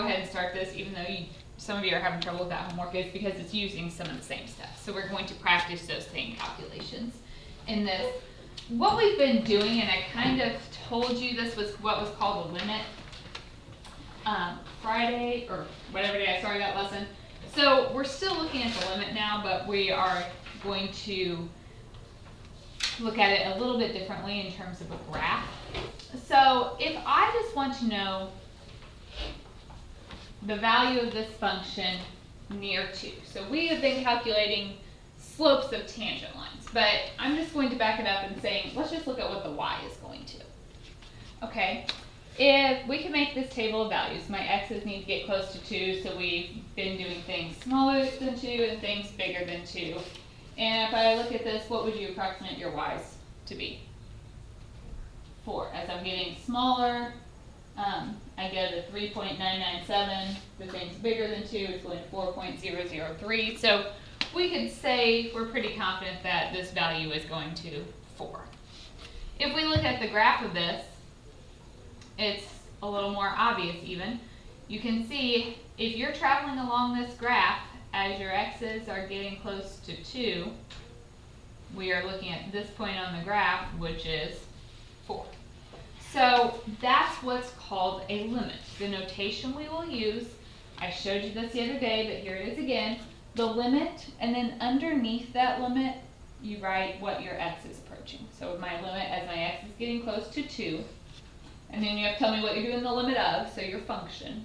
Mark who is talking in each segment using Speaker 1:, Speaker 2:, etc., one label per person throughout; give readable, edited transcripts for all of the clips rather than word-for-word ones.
Speaker 1: go ahead and start this, even though some of you are having trouble with that homework, is because it's using some of the same stuff. So we're going to practice those same calculations in this. What we've been doing, and I kind of told you this was what was called a limit Friday, or whatever day I started that lesson. So we're still looking at the limit now, but we are going to look at it a little bit differently in terms of a graph. So if I just want to know the value of this function near 2. So we have been calculating slopes of tangent lines, but I'm just going to back it up and saying, let's just look at what the y is going to. Okay, if we can make this table of values, my x's need to get close to 2, so we've been doing things smaller than 2 and things bigger than 2. And if I look at this, what would you approximate your y's to be? 4. As I'm getting smaller, I get a 3.997. The thing's bigger than 2, it's going to 4.003. So we could say we're pretty confident that this value is going to 4. If we look at the graph of this, it's a little more obvious even. You can see if you're traveling along this graph as your x's are getting close to 2, we are looking at this point on the graph, which is 4. So that's what's called a limit. The notation we will use, I showed you this the other day, but here it is again, the limit, and then underneath that limit, you write what your x is approaching. So my limit, as my x is getting close to 2, and then you have to tell me what you're doing the limit of, so your function,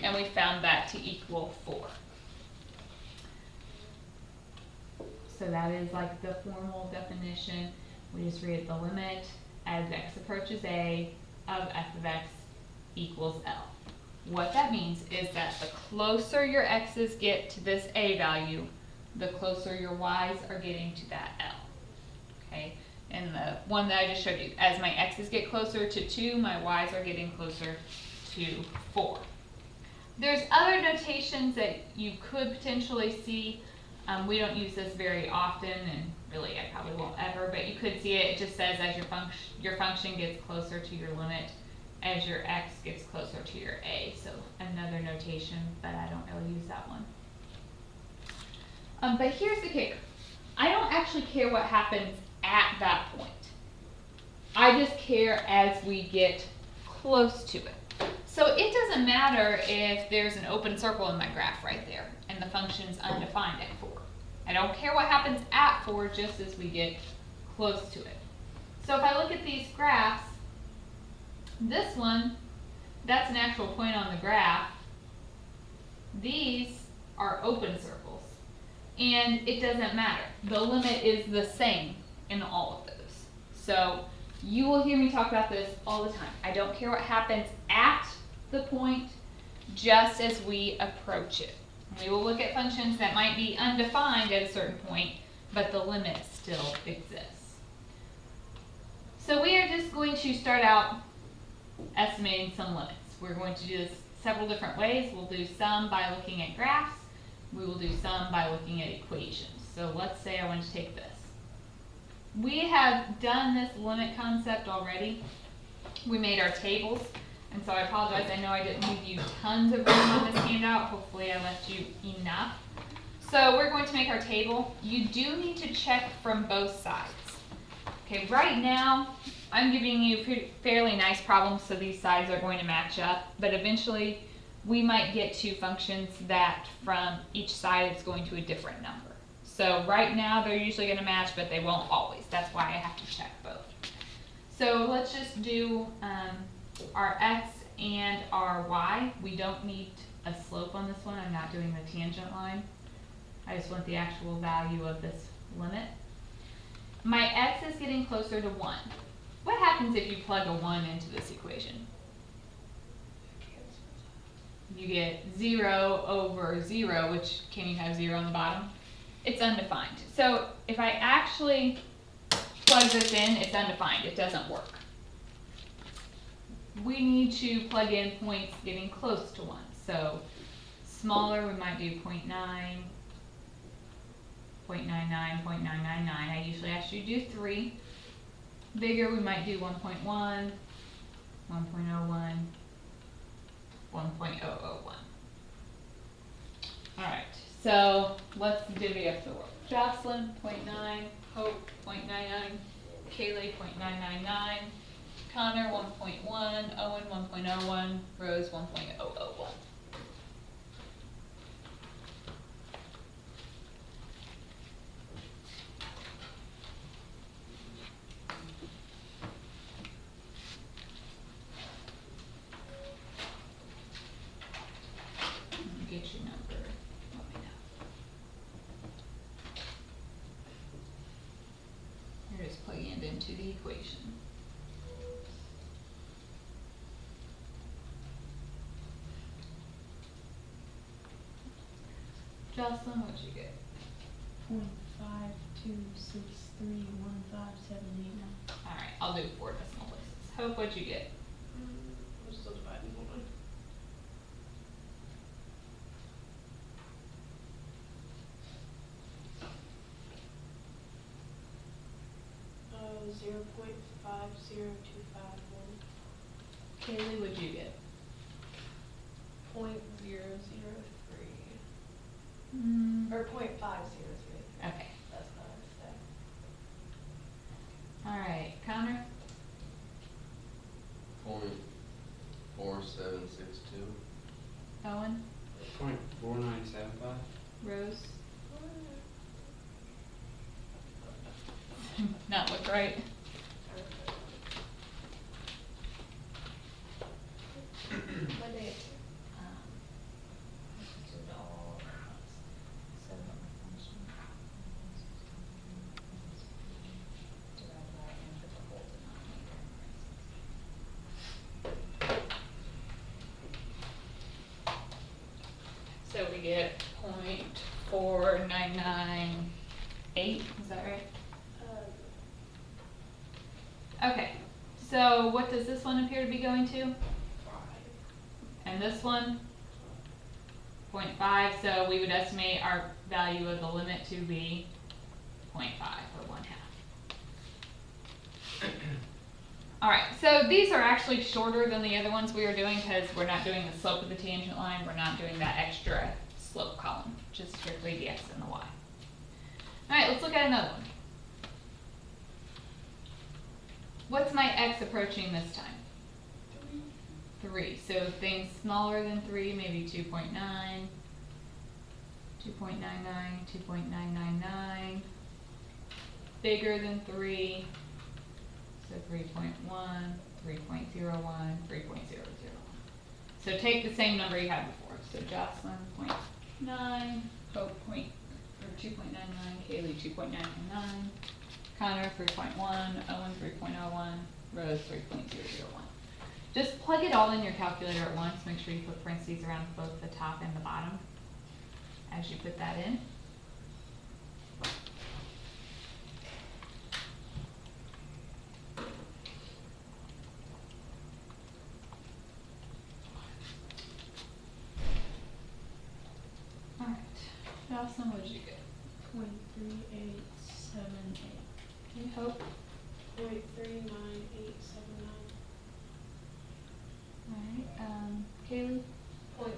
Speaker 1: and we found that to equal 4. So that is like the formal definition. We just read the limit as x approaches a of f of x equals L. What that means is that the closer your x's get to this a value, the closer your y's are getting to that L. Okay, and the one that I just showed you, as my x's get closer to 2, my y's are getting closer to 4. There's other notations that you could potentially see. We don't use this very often, and really I probably won't ever, but you could see it. It just says as your function gets closer to your limit, as your x gets closer to your a. So another notation, but I don't really use that one. But here's the kicker. I don't actually care what happens at that point. I just care as we get close to it. So it doesn't matter if there's an open circle in my graph right there and the function's undefined at 4. I don't care what happens at 4, just as we get close to it. So if I look at these graphs, this one, that's an actual point on the graph. These are open circles. And it doesn't matter. The limit is the same in all of those. So you will hear me talk about this all the time. I don't care what happens at the point, just as we approach it. We will look at functions that might be undefined at a certain point, but the limit still exists. So we are just going to start out estimating some limits. We're going to do this several different ways. We'll do some by looking at graphs. We will do some by looking at equations. So let's say I want to take this. We have done this limit concept already. We made our tables. And so I apologize, I know I didn't leave you tons of room on this handout. Hopefully I left you enough. So we're going to make our table. You do need to check from both sides. Okay, right now I'm giving you fairly nice problems, so these sides are going to match up. But eventually we might get to functions that from each side it's going to a different number. So right now they're usually going to match, but they won't always. That's why I have to check both. So let's just do our x and our y. We don't need a slope on this one. I'm not doing the tangent line. I just want the actual value of this limit. My x is getting closer to 1. What happens if you plug a 1 into this equation? You get 0 over 0, which, can you have 0 on the bottom? It's undefined. So if I actually plug this in, it's undefined. It doesn't work. We need to plug in points getting close to 1. So smaller, we might do 0.9, 0.99, 0.999. I usually ask you to do 3. Bigger, we might do 1.1, 1.01, 1.001. Alright, so let's divvy up the work. Jocelyn, 0.9, Hope, 0.99, Kaylee, 0.999, Connor, 1.1, Owen, 1.01, Rose, 1.001. Get your number. Let me know. You're just plugging it into the equation. Jocelyn, what'd you get?
Speaker 2: 0.52631578.
Speaker 1: Alright, I'll do 4 decimal places. Hope, what'd you get?
Speaker 2: I'm still dividing. Hold on. 0.50251.
Speaker 1: Kaylee, what'd you get?
Speaker 2: 0.003. Or 0.503.
Speaker 1: Okay.
Speaker 2: That's what I was saying.
Speaker 1: Alright, Connor?
Speaker 3: 0.4762.
Speaker 1: Owen?
Speaker 4: 0.4975.
Speaker 1: Rose? Not look right.
Speaker 2: What day is it?
Speaker 1: So we get 0.4998, is that right? Okay, so what does this one appear to be going to?
Speaker 2: 5.
Speaker 1: And this one? 0.5, so we would estimate our value of the limit to be 0.5 or 1/2. Alright, so these are actually shorter than the other ones we were doing because we're not doing the slope of the tangent line, we're not doing that extra slope column, just strictly the x and the y. Alright, let's look at another one. What's my x approaching this time? 3. So things smaller than 3, maybe 2.9, 2.99, 2.999. Bigger than 3, so 3.1, 3.01, 3.001. So take the same number you had before. So Jocelyn, 0.9, Hope, 2.99, Kaylee, 2.999. Connor, 3.1, Owen, 3.01, Rose, 3.001. Just plug it all in your calculator at once. Make sure you put parentheses around both the top and the bottom as you put that in. Alright, Jocelyn, what did you get?
Speaker 2: 0.3878.
Speaker 1: Okay, Hope?
Speaker 2: 0.39879.
Speaker 1: Alright, Kaylee?
Speaker 2: 0.3999.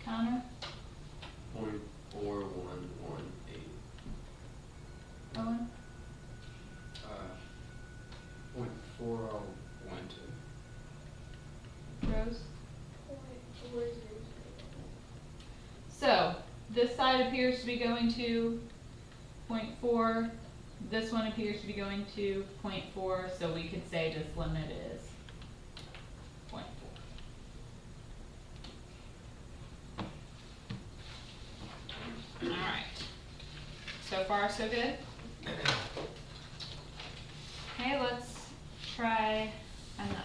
Speaker 1: Connor?
Speaker 3: 0.4118.
Speaker 1: Owen?
Speaker 4: 0.4012.
Speaker 1: Rose?
Speaker 2: 0.4001.
Speaker 1: So, this side appears to be going to 0.4, this one appears to be going to 0.4, so we could say this limit is 0.4. Alright, so far so good? Okay, let's try another one.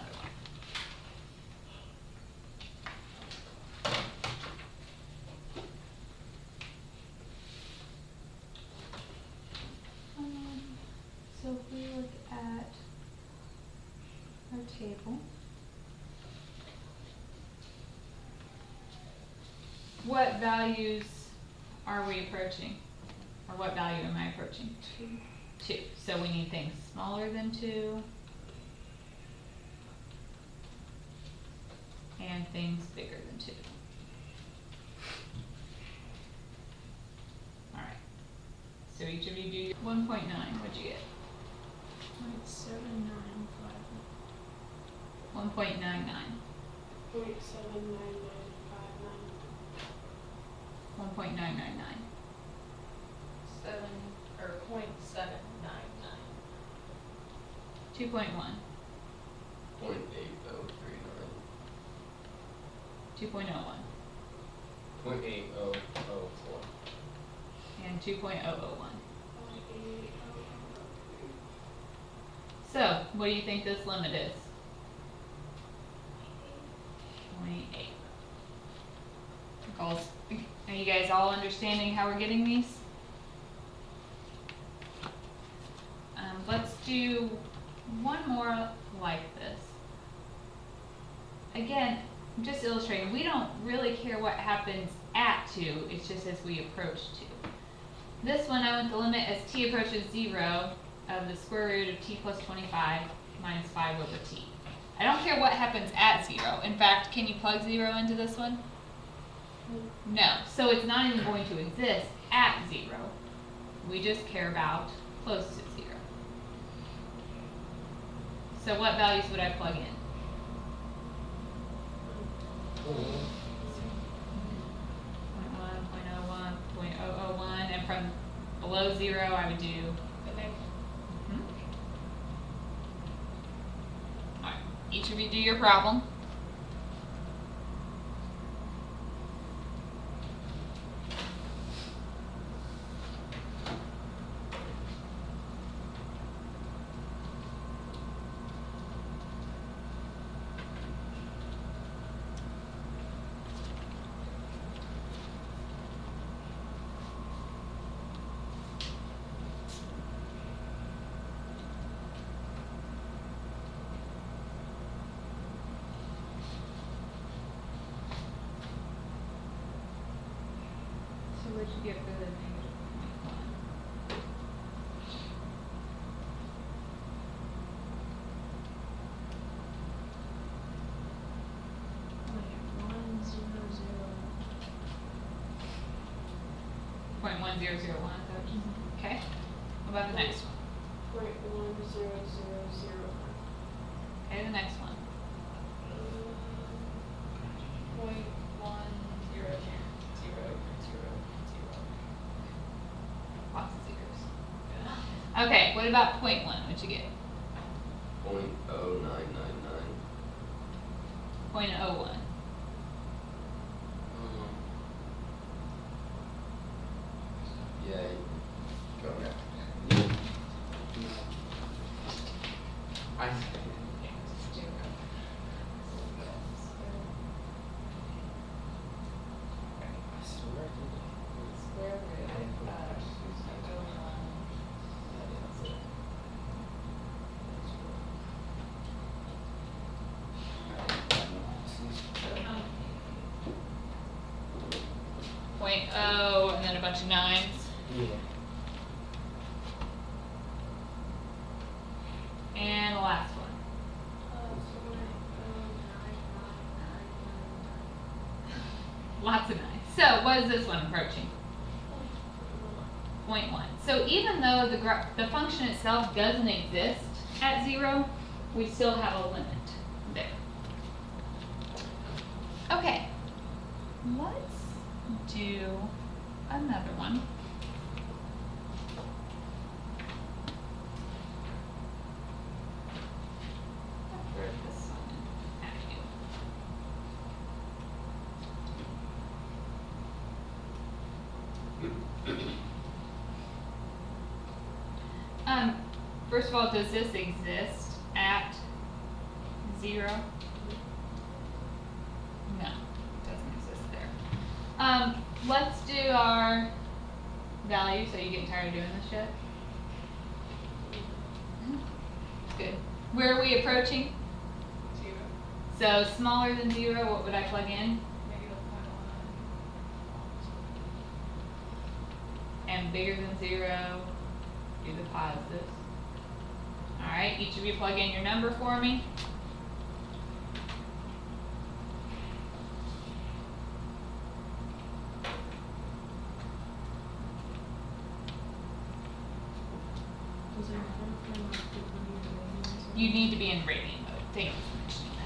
Speaker 1: So if we look at our table, what values are we approaching? Or what value am I approaching? 2. So we need things smaller than 2 and things bigger than 2. Alright, so each of you do your 1.9, what'd you get? 1.99.
Speaker 2: 0.79959.
Speaker 1: 1.999.
Speaker 2: 0.799.
Speaker 1: 2.1.
Speaker 3: 0.8039.
Speaker 1: 2.01.
Speaker 3: 0.8004.
Speaker 1: And 2.001.
Speaker 2: 0.8003.
Speaker 1: So, what do you think this limit is? 0.8. Are you guys all understanding how we're getting these? Let's do one more like this. Again, I'm just illustrating, we don't really care what happens at 2, it's just as we approach 2. This one, I want the limit as t approaches 0 of the square root of t plus 25 minus 5 over t. I don't care what happens at 0. In fact, can you plug 0 into this one? No. So it's not even going to exist at 0. We just care about close to 0. So what values would I plug in? 0.1, 0.001, and from below 0 I would do. Alright, each of you do your problem. So what'd you get for the negative 0.1? Point 1001, is that what you said? Okay. What about the next one?
Speaker 2: 0.10001.
Speaker 1: Okay, the next one.
Speaker 2: 0.100000.
Speaker 1: Lots of zeros. Okay, what about 0.1? What'd you get?
Speaker 3: 0.0999.
Speaker 1: 0.01.
Speaker 3: Yeah, go now. I swear
Speaker 2: Square root of
Speaker 1: 0.0 and then a bunch of 9s.
Speaker 3: Yeah.
Speaker 1: And the last one.
Speaker 2: 0.09999.
Speaker 1: Lots of 9s. So what is this one approaching? 0.1. So even though the function itself doesn't exist at 0, we still have a limit there. Okay, let's do another one. I'll throw this one at you. First of all, does this exist at 0? No, it doesn't exist there. Let's do our values. So you getting tired of doing this yet? Good. Where are we approaching?
Speaker 2: 0.
Speaker 1: So smaller than 0, what would I plug in?
Speaker 2: Negative 0.1.
Speaker 1: And bigger than 0, do the positives. Alright, each of you plug in your number for me. You need to be in radian mode. Thank you for mentioning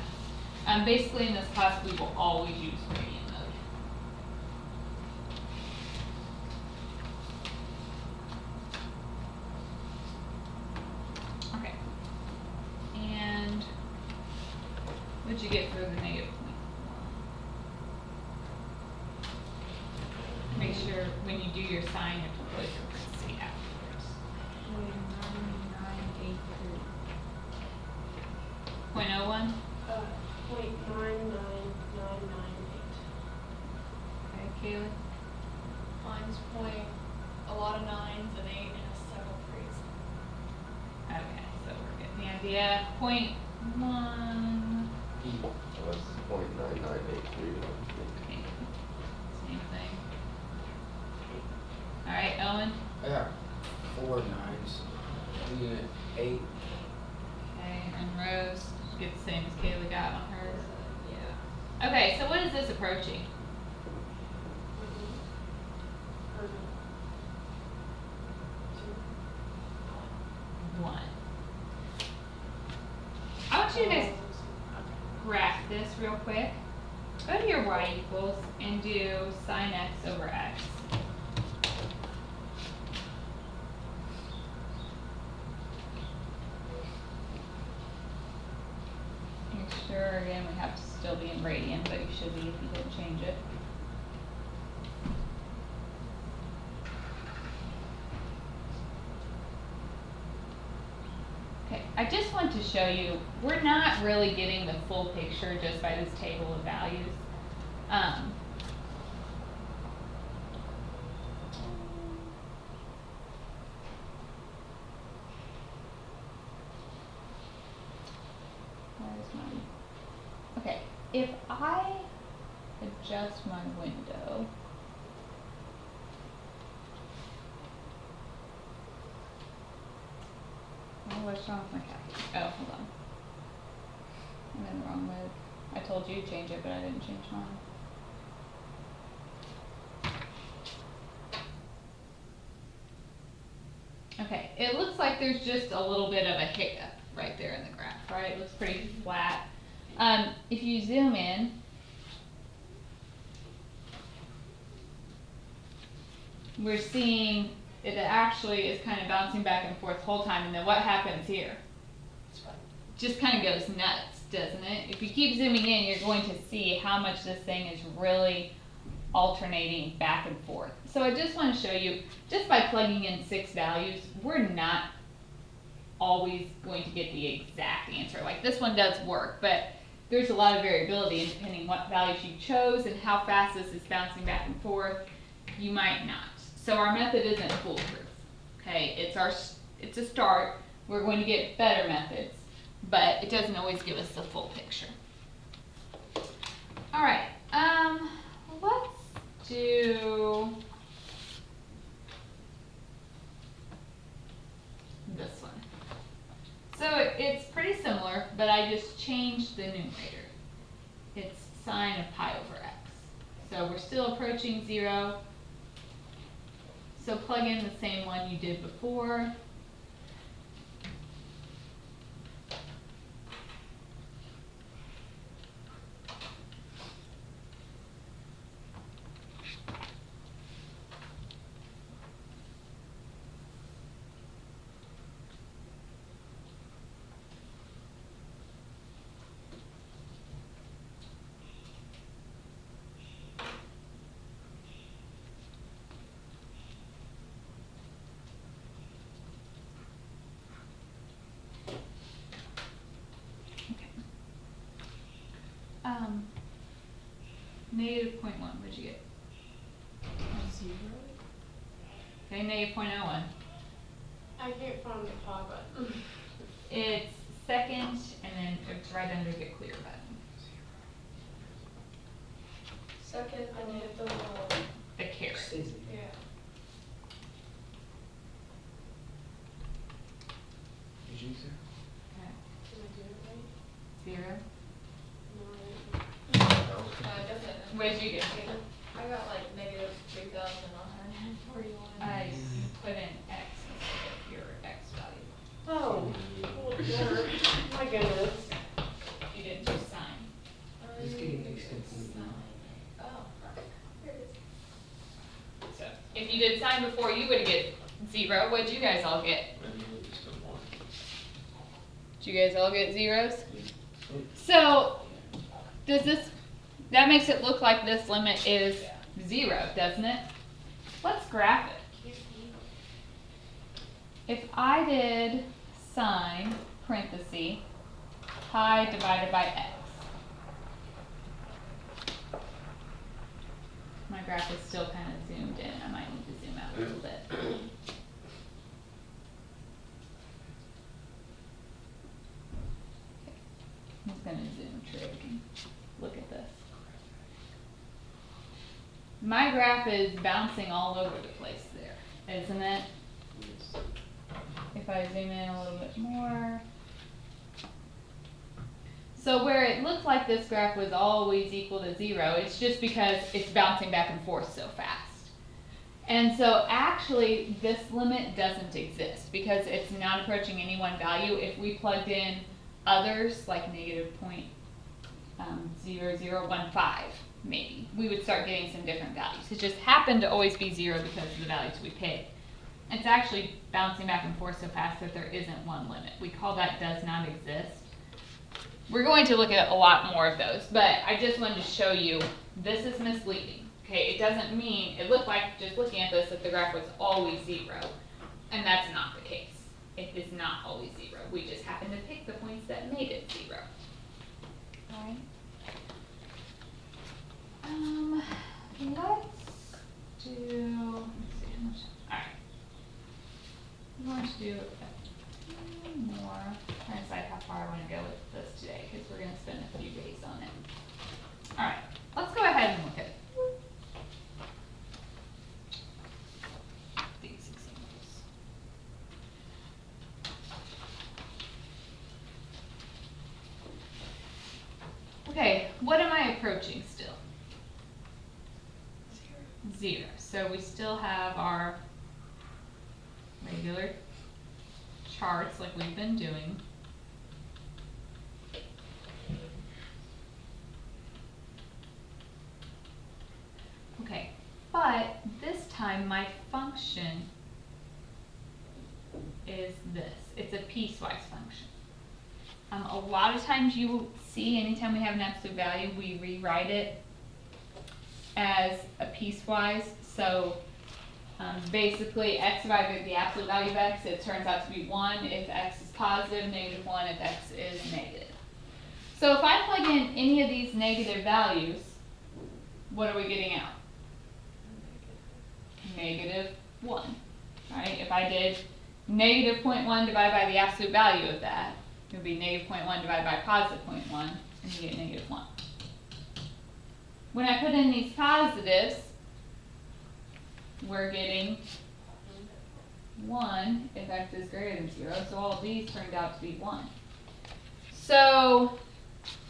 Speaker 1: that. Basically in this class we will always use radian mode. Okay. And what'd you get for the negative point? Make sure when you do your sign you have to close your parentheses afterwards. 0.01?
Speaker 2: 0.99998.
Speaker 1: Okay, Kayla?
Speaker 4: Mine's point, a lot of 9s and 8 and several 3s.
Speaker 1: Okay, so we're getting the idea. 0.1.
Speaker 3: So that's 0.9983.
Speaker 1: Okay. Same thing. Alright, Owen?
Speaker 5: I got 4 9s. Unit 8.
Speaker 1: Okay, and Rose, get the same as Kayla got on hers.
Speaker 2: Yeah.
Speaker 1: Okay, so what is this approaching? One. I want you to guys graph this real quick. Go to your y equals and do sine x over x. Make sure again we have to still be in radian, but you should be if you didn't change it. Okay, I just want to show you, we're not really getting the full picture just by this table of values. Where's mine? Okay, if I adjust my window, oh, what's wrong with my cat? Oh, hold on. I'm in the wrong mode. I told you to change it, but I didn't change mine. Okay, it looks like there's just a little bit of a hiccup right there in the graph, right? It looks pretty flat. If you zoom in, we're seeing it actually is kind of bouncing back and forth the whole time, and then what happens here? Just kind of goes nuts, doesn't it? If you keep zooming in, you're going to see how much this thing is really alternating back and forth. So I just want to show you, just by plugging in 6 values, we're not always going to get the exact answer. Like this one does work, but there's a lot of variability in depending what values you chose and how fast this is bouncing back and forth. You might not. So our method isn't foolproof. Okay, it's a start. We're going to get better methods, but it doesn't always give us the full picture. All right, let's do this one. So it's pretty similar, but I just changed the numerator. It's sine of pi over x. So we're still approaching 0. So plug in the same one you did before. Negative 0.1, what'd you get?
Speaker 2: 0.
Speaker 1: Okay, negative 0.01.
Speaker 2: I can't find the pause button.
Speaker 1: It's second, and then it's right under the clear button.
Speaker 2: Second, and hit the
Speaker 1: The caret.
Speaker 2: yeah.
Speaker 5: Did you say?
Speaker 1: Okay.
Speaker 2: Did I do it right?
Speaker 1: 0.
Speaker 4: It doesn't.
Speaker 1: What did you get?
Speaker 4: I got like negative 3,141.
Speaker 1: You put in x instead of your x value.
Speaker 2: Oh, Lord. My goodness.
Speaker 1: You didn't just sign.
Speaker 5: It's getting mixed confused now.
Speaker 4: Oh. Here it is.
Speaker 1: So if you did sign before, you would get 0. What'd you guys all get? Did you guys all get 0s? So does this, that makes it look like this limit is 0, doesn't it? Let's graph it. If I did sine parenthesis pi divided by x. My graph is still kind of zoomed in. I might need to zoom out a little bit. I'm just going to zoom trick. Look at this. My graph is bouncing all over the place there, isn't it? If I zoom in a little bit more. So where it looked like this graph was always equal to 0, it's just because it's bouncing back and forth so fast. And so actually this limit doesn't exist because it's not approaching any one value. If we plugged in others like negative 0.0015 maybe, we would start getting some different values. It just happened to always be 0 because of the values we picked. It's actually bouncing back and forth so fast that there isn't one limit. We call that does not exist. We're going to look at a lot more of those, but I just wanted to show you this is misleading. Okay, it doesn't mean, it looked like just looking at this that the graph was always 0, and that's not the case. It is not always 0. We just happen to pick the points that made it 0. All right. Let's do, let's see how much, all right. We want to do a few more. Trying to decide how far I want to go with this today because we're going to spend a few days on it. All right, let's go ahead and look at these examples. Okay, what am I approaching still? 0. So we still have our regular charts like we've been doing. Okay, but this time my function is this. It's a piecewise function. A lot of times you will see anytime we have an absolute value, we rewrite it as a piecewise. So basically x divided by the absolute value of x, it turns out to be 1 if x is positive, negative 1 if x is negative. So if I plug in any of these negative values, what are we getting out? Negative 1. Right? If I did negative 0.1 divided by the absolute value of that, it would be negative 0.1 divided by positive 0.1, and you get negative 1. When I put in these positives, we're getting 1 if x is greater than 0, so all of these turned out to be 1. So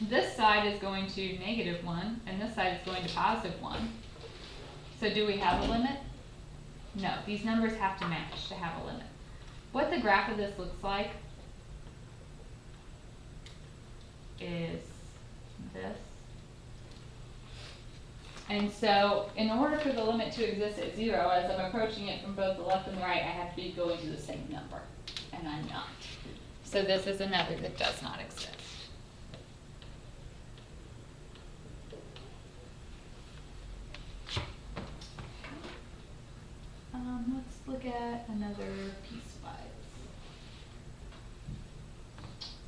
Speaker 1: this side is going to negative 1, and this side is going to positive 1. So do we have a limit? No, these numbers have to match to have a limit. What the graph of this looks like is this. And so in order for the limit to exist at 0, as I'm approaching it from both the left and the right, I have to be going to the same number, and I'm not. So this is another that does not exist. Let's look at another piecewise.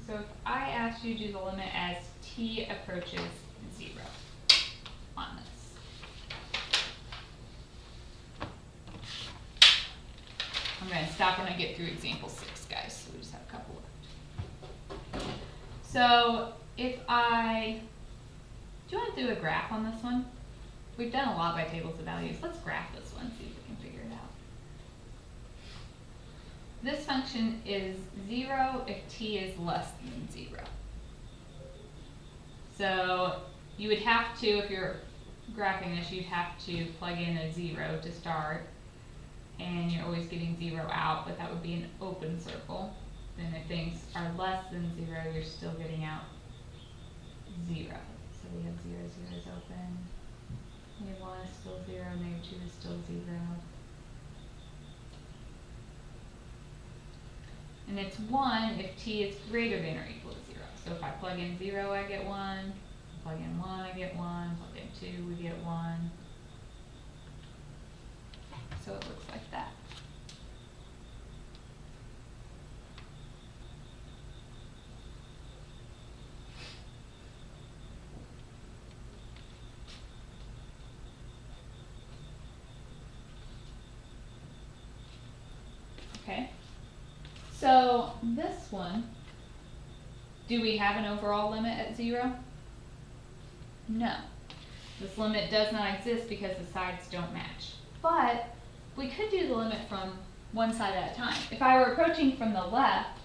Speaker 1: So if I asked you to do the limit as t approaches 0 on this. I'm going to stop when I get through example 6, guys, so we just have a couple left. So if I, do you want to do a graph on this one? We've done a lot by tables of values. Let's graph this one, see if we can figure it out. This function is 0 if t is less than 0. So you would have to, if you're graphing this, you'd have to plug in a 0 to start. And you're always getting 0 out, but that would be an open circle. then if things are less than 0, you're still getting out 0. So we have 0, 0 is open. Negative 1 is still 0, negative 2 is still 0. And it's 1 if t is greater than or equal to 0. So if I plug in 0, I get 1. Plug in 1, I get 1. Plug in 2, we get 1. So it looks like that. Okay. So this one, do we have an overall limit at 0? No. This limit does not exist because the sides don't match. But we could do the limit from one side at a time. If I were approaching from the left,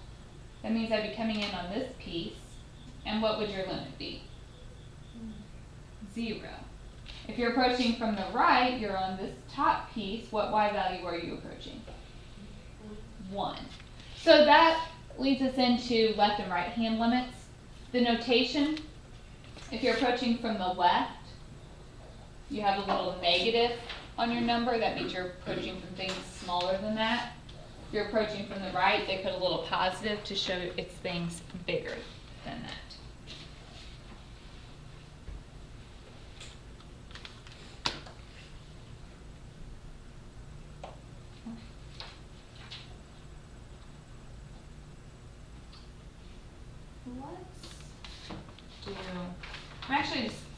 Speaker 1: that means I'd be coming in on this piece. And what would your limit be? 0. If you're approaching from the right, you're on this top piece. What y value are you approaching? 1. So that leads us into left and right hand limits. The notation, if you're approaching from the left, you have a little negative on your number. That means you're approaching from things smaller than that. If you're approaching from the right, they put a little positive to show it's things bigger than that.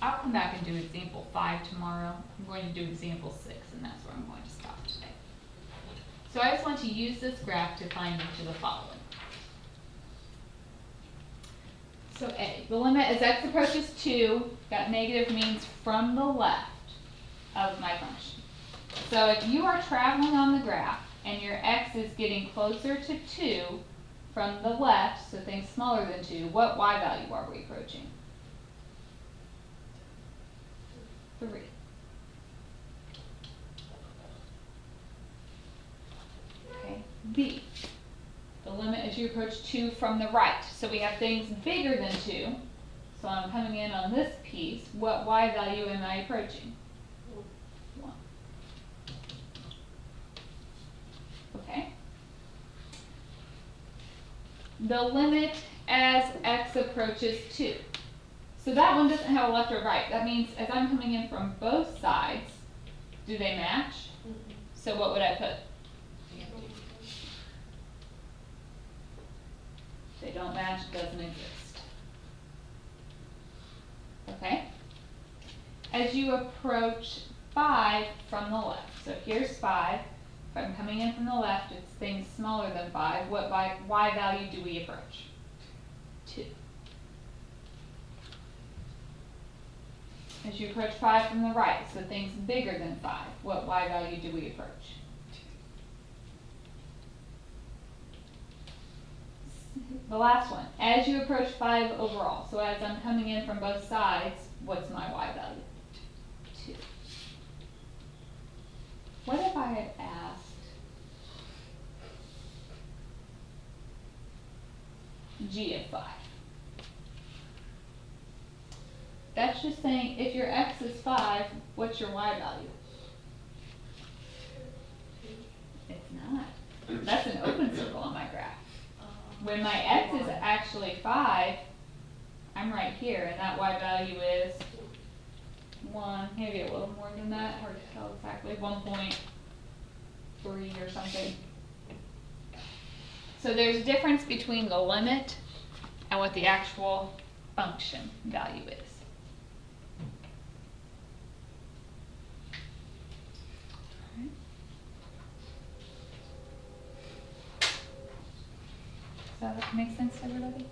Speaker 1: I'll come back and do example 5 tomorrow. I'm going to do example 6, and that's where I'm going to stop today. So I just want to use this graph to find each of the following. So A, the limit as x approaches 2, that negative means from the left of my function. So if you are traveling on the graph and your x is getting closer to 2 from the left, so things smaller than 2, what y value are we approaching? 3. Okay, B. The limit as you approach 2 from the right. So we have things bigger than 2. So I'm coming in on this piece. What y value am I approaching? 1. Okay. The limit as x approaches 2. So that one doesn't have a left or right. That means as I'm coming in from both sides, do they match? So what would I put? They don't match, doesn't exist. Okay? As you approach 5 from the left, so here's 5. If I'm coming in from the left, it's things smaller than 5. What y value do we approach? 2. As you approach 5 from the right, so things bigger than 5, what y value do we approach? 2. The last one, as you approach 5 overall, so as I'm coming in from both sides, what's my y value? 2. What if I had asked g of 5? That's just saying if your x is 5, what's your y value? It's not. That's an open circle on my graph. When my x is actually 5, I'm right here, and that y value is 1, maybe a little more than that, hard to tell exactly, 1.3 or something. So there's a difference between the limit and what the actual function value is. Does that make sense to everybody?